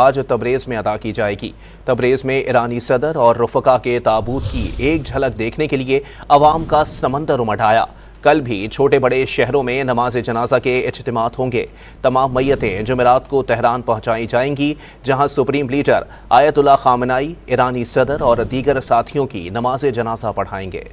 آج تبریز میں ادا کی جائے گی۔ تبریز میں ایرانی صدر اور رفقا کے تابوت کی ایک جھلک دیکھنے کے لیے عوام کا سمندر امڈ آیا۔ کل بھی چھوٹے بڑے شہروں میں نماز جنازہ کے اجتماعات ہوں گے۔ تمام میتیں جمعرات کو تہران پہنچائی جائیں گی، جہاں سپریم لیڈر آیت اللہ خامنائی، ایرانی صدر اور دیگر ساتھیوں کی نماز جنازہ پڑھائیں گے۔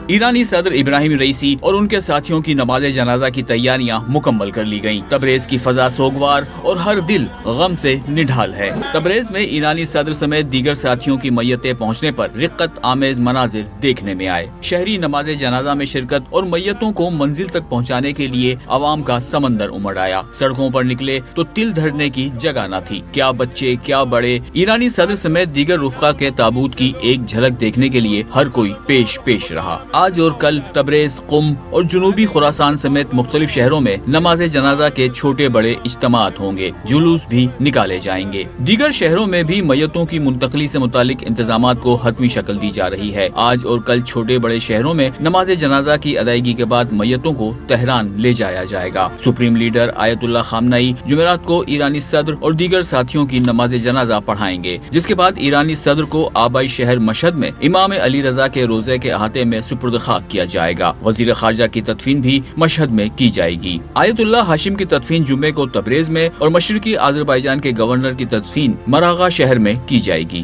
ایرانی صدر ابراہیم رئیسی اور ان کے ساتھیوں کی نماز جنازہ کی تیاریاں مکمل کر لی گئیں۔ تبریز کی فضا سوگوار اور ہر دل غم سے نڈھال ہے۔ تبریز میں ایرانی صدر سمیت دیگر ساتھیوں کی میتیں پہنچنے پر رقت آمیز مناظر دیکھنے میں آئے۔ شہری نماز جنازہ میں شرکت اور میتوں کو منزل تک پہنچانے کے لیے عوام کا سمندر امڈ آیا۔ سڑکوں پر نکلے تو تل دھرنے کی جگہ نہ تھی، کیا بچے کیا بڑے۔ ایرانی صدر سمیت دیگر رفقا کے تابوت کی ایک جھلک دیکھنے کے لیے ہر کوئی پیش رہا۔ آج اور کل تبریز، قم اور جنوبی خراسان سمیت مختلف شہروں میں نماز جنازہ کے چھوٹے بڑے اجتماعات ہوں گے، جلوس بھی نکالے جائیں گے۔ دیگر شہروں میں بھی میتوں کی منتقلی سے متعلق انتظامات کو حتمی شکل دی جا رہی ہے۔ آج اور کل چھوٹے بڑے شہروں میں نماز جنازہ کی ادائیگی کے بعد میتوں کو تہران لے جایا جائے گا۔ سپریم لیڈر آیت اللہ خامنائی جمعرات کو ایرانی صدر اور دیگر ساتھیوں کی نماز جنازہ پڑھائیں گے، جس کے بعد ایرانی صدر کو آبائی شہر مشہد میں امام علی رضا کے روضے کے احاطے میں سپرد خاک کیا جائے گا۔ وزیر خارجہ کی تدفین بھی مشہد میں کی جائے گی۔ آیت اللہ ہاشم کی تدفین جمعے کو تبریز میں اور مشرقی آذربائیجان کے گورنر کی تدفین مراغہ شہر میں کی جائے گی۔